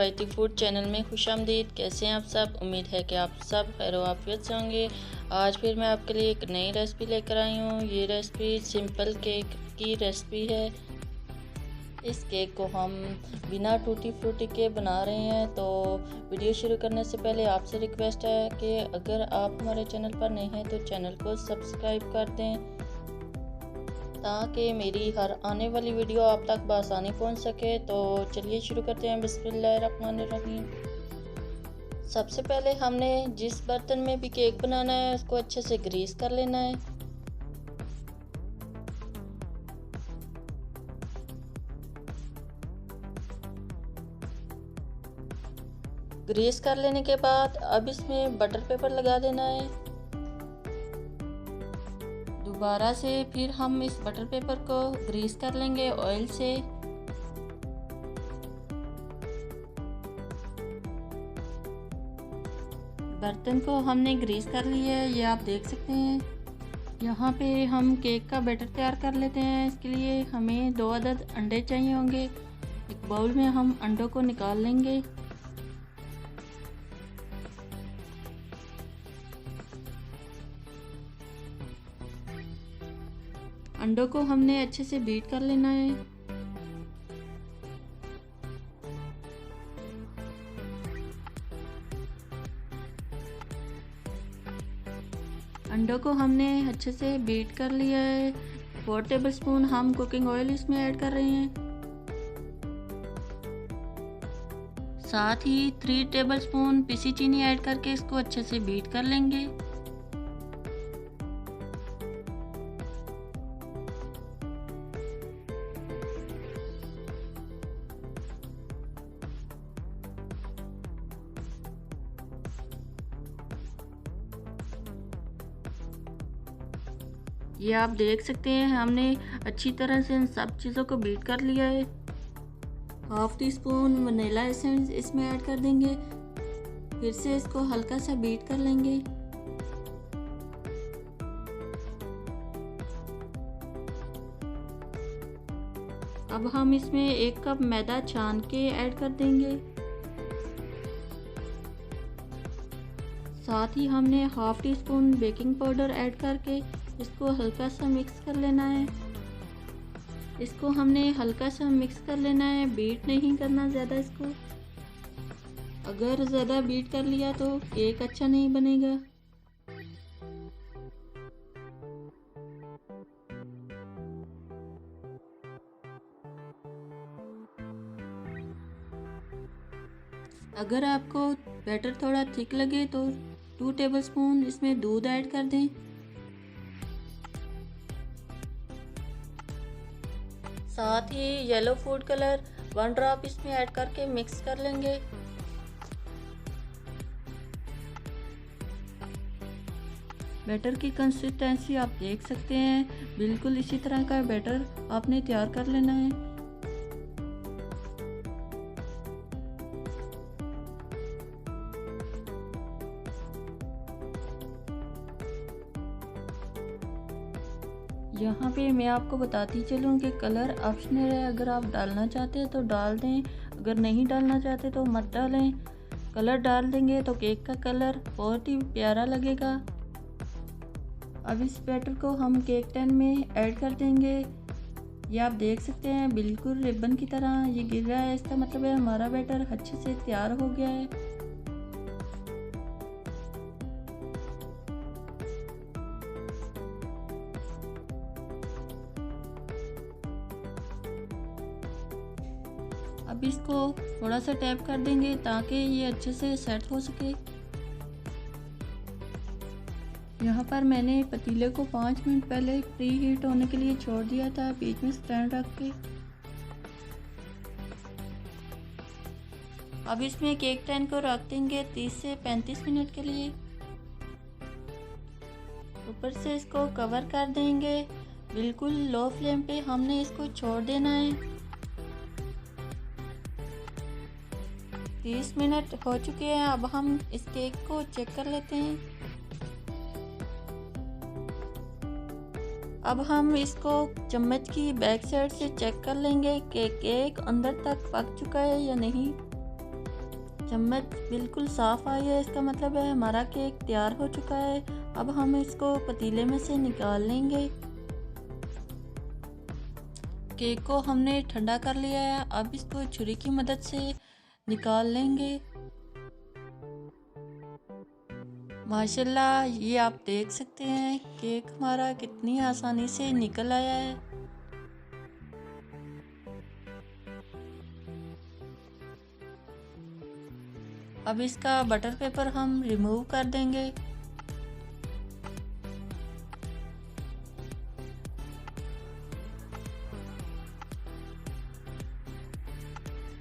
रवायती food channel में खुशामदीद। कैसे हैं आप सब? उम्मीद है कि आप सब खैर आफियत से होंगे। आज फिर मैं आपके लिए एक नई रेसिपी लेकर आई हूँ। ये रेसिपी सिंपल केक की रेसिपी है। इस केक को हम बिना टूटी फ्रूटी के बना रहे हैं। तो वीडियो शुरू करने से पहले आपसे रिक्वेस्ट है कि अगर आप हमारे चैनल पर नए हैं तो चैनल को सब्सक्राइब कर दें ताकि मेरी हर आने वाली वीडियो आप तक बआसानी पहुंच सके। तो चलिए शुरू करते हैं। बिस्मिल्लाहिर्रहमानिर्रहीम। सबसे पहले हमने जिस बर्तन में भी केक बनाना है उसको अच्छे से ग्रीस कर लेना है। ग्रीस कर लेने के बाद अब इसमें बटर पेपर लगा देना है। दोबारा से फिर हम इस बटर पेपर को ग्रीस कर लेंगे ऑयल से। बर्तन को हमने ग्रीस कर लिया है, ये आप देख सकते हैं। यहाँ पे हम केक का बैटर तैयार कर लेते हैं। इसके लिए हमें 2 अदद अंडे चाहिए होंगे। एक बाउल में हम अंडों को निकाल लेंगे। अंडों को हमने अच्छे से बीट कर लेना है। अंडों को हमने अच्छे से बीट कर लिया है। 4 टेबलस्पून हम कुकिंग ऑयल इसमें ऐड कर रहे हैं। साथ ही 3 टेबलस्पून पिसी चीनी ऐड करके इसको अच्छे से बीट कर लेंगे। ये आप देख सकते हैं हमने अच्छी तरह से इन सब चीज़ों को बीट कर लिया है। 1/2 टीस्पून वनीला एसेंस इसमें ऐड कर देंगे। फिर से इसको हल्का सा बीट कर लेंगे। अब हम इसमें 1 कप मैदा छान के ऐड कर देंगे। साथ ही हमने 1/2 टीस्पून बेकिंग पाउडर ऐड करके इसको हल्का सा मिक्स कर लेना है। इसको हमने हल्का सा मिक्स कर लेना है, बीट नहीं करना ज़्यादा इसको। अगर ज़्यादा बीट कर लिया तो केक अच्छा नहीं बनेगा। अगर आपको बैटर थोड़ा थिक लगे तो 2 टेबलस्पून इसमें दूध ऐड कर दें। साथ ही येलो फूड कलर 1 ड्रॉप इसमें ऐड करके मिक्स कर लेंगे। बैटर की कंसिस्टेंसी आप देख सकते हैं। बिल्कुल इसी तरह का बैटर आपने तैयार कर लेना है। यहाँ पे मैं आपको बताती चलूँ कि कलर ऑप्शनल है। अगर आप डालना चाहते हैं तो डाल दें, अगर नहीं डालना चाहते तो मत डालें। कलर डाल देंगे तो केक का कलर बहुत ही प्यारा लगेगा। अब इस बैटर को हम केक टैन में ऐड कर देंगे। ये आप देख सकते हैं बिल्कुल रिबन की तरह ये गिर रहा है। इसका मतलब है हमारा बैटर अच्छे से तैयार हो गया है। अब इसको थोड़ा सा टैप कर देंगे ताकि ये अच्छे से सेट हो सके। यहाँ पर मैंने पतीले को 5 मिनट पहले प्री हीट होने के लिए छोड़ दिया था, बीच में स्टैंड रख के। अब इसमें केक टैन को रख देंगे 30 से 35 मिनट के लिए। ऊपर से इसको कवर कर देंगे। बिल्कुल लो फ्लेम पे हमने इसको छोड़ देना है। 30 मिनट हो चुके हैं। अब हम इस केक को चेक कर लेते हैं। अब हम इसको चम्मच की बैक साइड से चेक कर लेंगे कि केक अंदर तक पक चुका है या नहीं। चम्मच बिल्कुल साफ़ आई है, इसका मतलब है हमारा केक तैयार हो चुका है। अब हम इसको पतीले में से निकाल लेंगे। केक को हमने ठंडा कर लिया है, अब इसको छुरी की मदद से निकाल लेंगे। माशाल्लाह, ये आप देख सकते हैं केक हमारा कितनी आसानी से निकल आया है। अब इसका बटर पेपर हम रिमूव कर देंगे।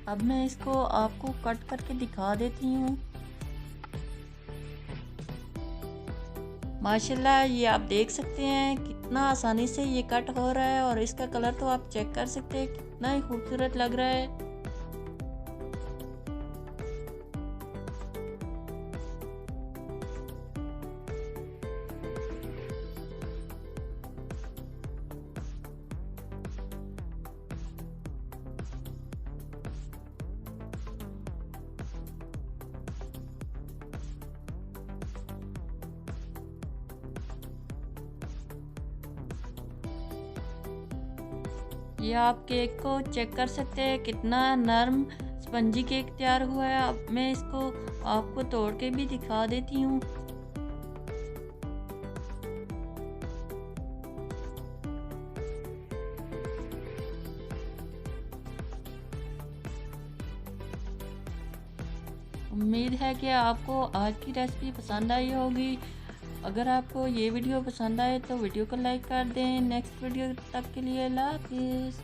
अब मैं इसको आपको कट करके दिखा देती हूँ। माशाल्लाह, ये आप देख सकते हैं कितना आसानी से ये कट हो रहा है और इसका कलर तो आप चेक कर सकते हैं कितना ही खूबसूरत लग रहा है। ये आप केक को चेक कर सकते हैं कितना नरम स्पंजी केक तैयार हुआ है। अब मैं इसको आपको तोड़ के भी दिखा देती हूँ। उम्मीद है कि आपको आज की रेसिपी पसंद आई होगी। अगर आपको ये वीडियो पसंद आए तो वीडियो को लाइक कर दें। नेक्स्ट वीडियो तक के लिए अल्लाह हाफिज़।